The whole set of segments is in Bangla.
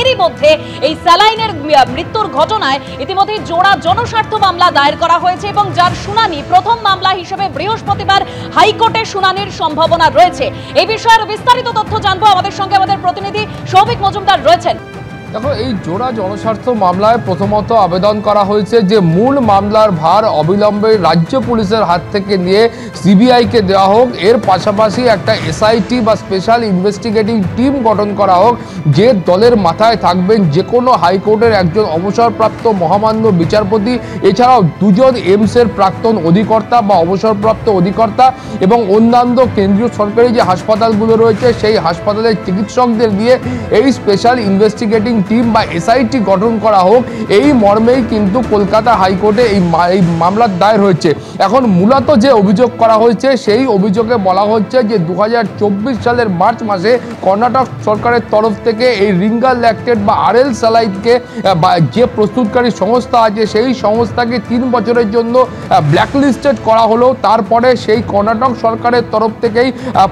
এরই মধ্যে এই স্যালাইনের মৃত্যুর ঘটনায় ইতিমধ্যে জোড়া জনস্বার্থ মামলা দায়ের করা হয়েছে এবং যার শুনানি প্রথম মামলা হিসেবে বৃহস্পতিবার হাইকোর্টে শুনানির সম্ভাবনা রয়েছে। এই বিষয়ে বিস্তারিত তথ্য জানবো, আমাদের সঙ্গে আমাদের প্রতিনিধি সৌভিক মজুমদার রয়েছেন। দেখো, এই জোড়া জনস্বার্থ মামলায় প্রথমত আবেদন করা হয়েছে যে মূল মামলার ভার অবিলম্বে রাজ্য পুলিশের হাত থেকে নিয়ে সিবিআইকে দেওয়া হোক, এর পাশাপাশি একটা এসআইটি বা স্পেশাল ইনভেস্টিগেটিং টিম গঠন করা হোক, যে দলের মাথায় থাকবেন যে কোনো হাইকোর্টের একজন অবসরপ্রাপ্ত মহামান্য বিচারপতি, এছাড়াও দুজন এমসের প্রাক্তন অধিকর্তা বা অবসরপ্রাপ্ত অধিকর্তা এবং অন্যান্য কেন্দ্রীয় সরকারি যে হাসপাতালগুলো রয়েছে সেই হাসপাতালের চিকিৎসকদের দিয়ে এই স্পেশাল ইনভেস্টিগেটিং টিম বা এসআইটি গঠন করা হোক, এই মর্মেই কিন্তু কলকাতা হাইকোর্টে এই মামলার দায়ের হয়েছে। এখন মূলত যে অভিযোগ করা হয়েছে সেই অভিযোগে বলা হচ্ছে যে 2024 সালের মার্চ মাসে কর্ণাটক সরকারের তরফ থেকে এই রিঙ্গাল ল্যাকটেট বা আরএল স্যালাইনকে যে প্রস্তুতকারী সংস্থা আছে সেই সংস্থাকে 3 বছরের জন্য ব্ল্যাকলিস্টেড করা হলো। তারপরে সেই কর্ণাটক সরকারের তরফ থেকেই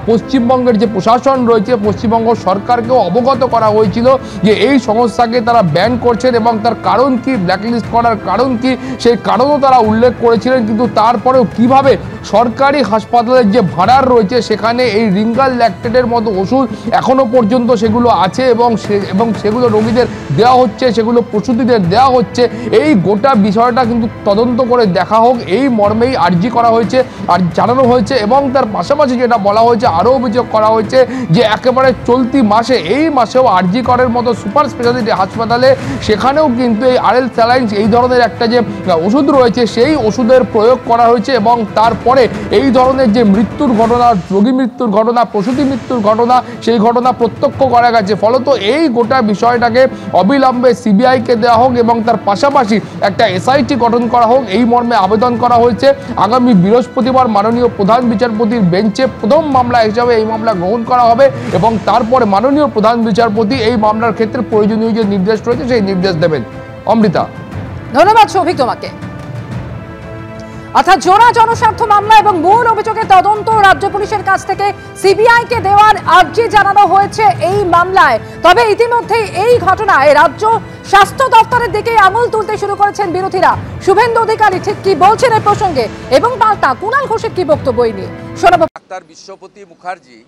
পশ্চিমবঙ্গের যে প্রশাসন রয়েছে পশ্চিমবঙ্গ সরকারকেও অবগত করা হয়েছিল যে এই সংস্থাকে তারা ব্যান করছেন এবং তার কারণ কি, ব্ল্যাকলিস্ট করার কারণ কি সেই কারণও তারা উল্লেখ করেছিলেন। কিন্তু তারপরেও কিভাবে সরকারি হাসপাতালের যে ভাড়ার রয়েছে সেখানে এই রিঙ্গাল ল্যাকটেটের মতো ওষুধ এখনো পর্যন্ত সেগুলো আছে এবং সেগুলো রোগীদের দেওয়া হচ্ছে, সেগুলো প্রসূতিদের দেওয়া হচ্ছে, এই গোটা বিষয়টা কিন্তু তদন্ত করে দেখা হোক, এই মর্মেই আর্জি করা হয়েছে আর জানানো হয়েছে। এবং তার পাশাপাশি যেটা বলা হয়েছে, আরও অভিযোগ করা হয়েছে যে একেবারে চলতি মাসে এই মাসেও আর্জি করার মতো সুপার স্পেশালিটি হাসপাতালে সেখানেও কিন্তু এই আরএল স্যালাইন এই ধরনের একটা যে ওষুধ রয়েছে সেই ওষুধের প্রয়োগ করা হয়েছে এবং তারপরে এই ধরনের যে মৃত্যুর ঘটনা, রোগী মৃত্যুর ঘটনা, প্রসূতি মৃত্যুর ঘটনা, সেই ঘটনা প্রত্যক্ষ করা গেছে। ফলত এই গোটা বিষয়টাকে অবিলম্বে সিবিআইকে দেওয়া হোক এবং তার পাশাপাশি একটা এসআইটি গঠন করা হোক, এই মর্মে আবেদন করা হয়েছে। আগামী বৃহস্পতিবার মাননীয় প্রধান বিচারপতির বেঞ্চে প্রথম মামলা হিসাবে এই মামলা গ্রহণ করা হবে এবং তারপরে মাননীয় প্রধান বিচারপতি এই মামলার ক্ষেত্রে প্রয়োজনীয় যে নির্দেশ রয়েছে সেই নির্দেশ দেবেন। অমৃতা, ধন্যবাদ সৌভিক তোমাকে। অর্থাৎ জোড়া জনস্বার্থ মামলা এবং মূল অভিযোগের তদন্ত রাজ্য পুলিশের কাছ থেকে সিবিআইকে দেওয়ার আর্জি জানানো হয়েছে এই মামলায়। তবে ইতিমধ্যেই এই ঘটনায় রাজ্য স্বাস্থ্য দপ্তরের দিকে আঙুল তুলতে শুরু করেছেন বিরোধীরা। শুভেন্দু অধিকারী ঠিক কি বলছেন এই প্রসঙ্গে এবং পাল্টা কুণাল ঘোষের কি বক্তব্য নিয়ে শোনাবো। ডাক্তার বিশ্বপতি মুখার্জি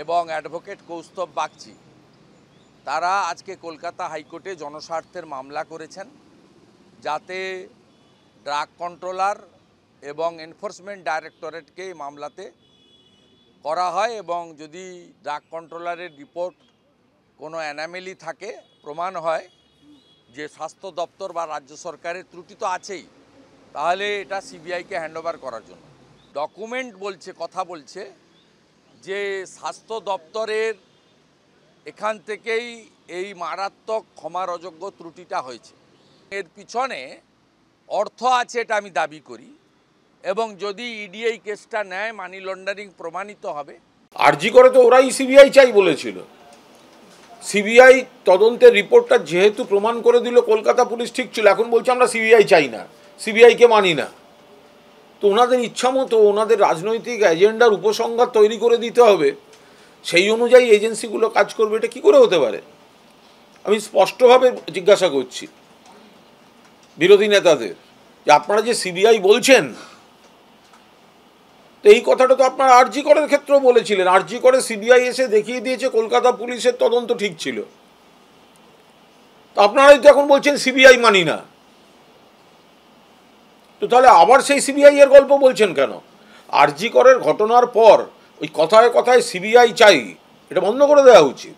এবং অ্যাডভোকেট কৌস্তব বাগচি তারা আজকে কলকাতা হাইকোর্টে জনস্বার্থের মামলা করেছেন, যাতে ড্রাগ কন্ট্রোলার এবং এনফোর্সমেন্ট ডাইরেক্টরেটকে এই মামলাতে করা হয় এবং যদি ড্রাগ কন্ট্রোলারের রিপোর্ট কোনো অ্যানামেলি থাকে, প্রমাণ হয় যে স্বাস্থ্য দপ্তর বা রাজ্য সরকারের ত্রুটি তো আছেই, তাহলে এটা সিবিআইকে হ্যান্ডওভার করার জন্য ডকুমেন্ট বলছে, কথা বলছে যে স্বাস্থ্য দপ্তরের এখান থেকেই এই মারাত্মক ক্ষমার অযোগ্য ত্রুটিটা হয়েছে। এর পিছনে অর্থ আছে এটা আমি দাবি করি এবং যদি ইডি এই কেসটা নেয় মানি লন্ডারিং প্রমাণিত হবে। আরজি করে তো ওরাই সিবিআই চাই বলেছিল। সিবিআই তদন্তের রিপোর্টটা যেহেতু প্রমাণ করে দিল কলকাতা পুলিশ ঠিক ছিল, এখন বলছে আমরা সিবিআই চাই না, সিবিআইকে মানি না। তো ওনাদের ইচ্ছা মতো ওনাদের রাজনৈতিক এজেন্ডার উপসংহার তৈরি করে দিতে হবে, সেই অনুযায়ী এজেন্সিগুলো কাজ করবে। এটা কী করে হতে পারে? আমি স্পষ্টভাবে জিজ্ঞাসা করছি বিরোধী নেতাদের যে আপনারা যে সিবিআই বলছেন, তো এই কথাটা তো আপনারা আরজি করের ক্ষেত্রেও বলেছিলেন। আরজি করে সিবিআই এসে দেখিয়ে দিয়েছে কলকাতা পুলিশের তদন্ত ঠিক ছিল, তো আপনারাই তো এখন বলছেন সিবিআই মানি না। তো তাহলে আবার সেই সিবিআই এর গল্প বলছেন কেন? আরজি করের ঘটনার পর ওই কথায় কথায় সিবিআই চাই, এটা বন্ধ করে দেওয়া উচিত।